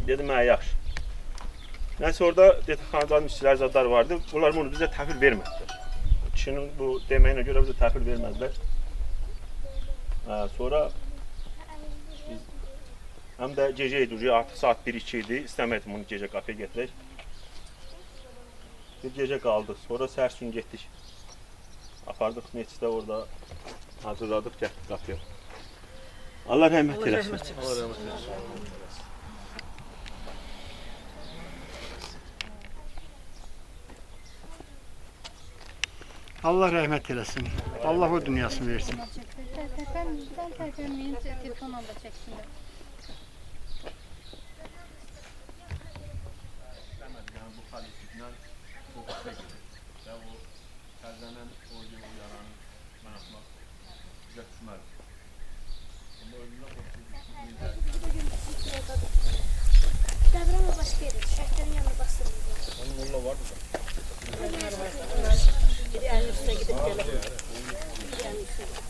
Dedim hə yaxşı. Nəysə orada xanədanın işçilər zadlar vardı. Bunlar bunu bizə təhvil vermədilər. Kişinin bu deməyinə görə bizə təhvil vermədilər. Sonra biz həm də gecə idi, artıq saat 1-2 idi. İstəmədim bunu gecə qapıya gətirək. Bir gecə qaldıq. Sonra səhər gün getdik. Apardıq meçidə orada hazırladıq, getdik qapıya. Allah rəhmət eləsin. Allah rəhmət eləsin. Allah rəhmət eləsin. Allah o dünyasını versin. Tərpənməyin, telefonla da çəksinlər. Yəni bu xalisiklə bu qapıya gedir. Və o təzələnən o yaranı mən atmaq bizə düşməlidir. Amma ölümdən Dəvrəmə başqa yedir. Şəhətlərin yanına bastırılır. onun molla vardı da. Biri elin üstüne gidip gelip. Biri elin üstüne gidip.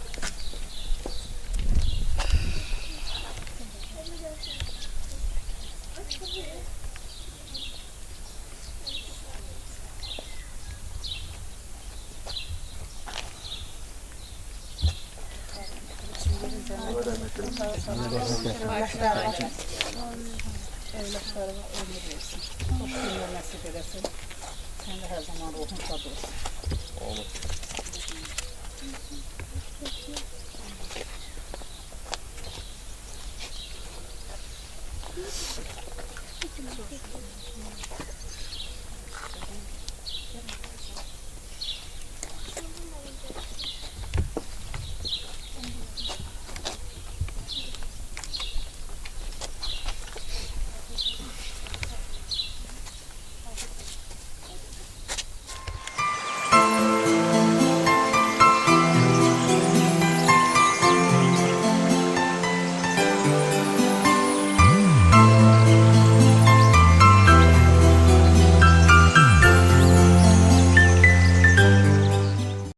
Evlatlarına ömür versin. Hoş günler nasip edersin. Sen de her zaman ruhun şad olsun. Olur.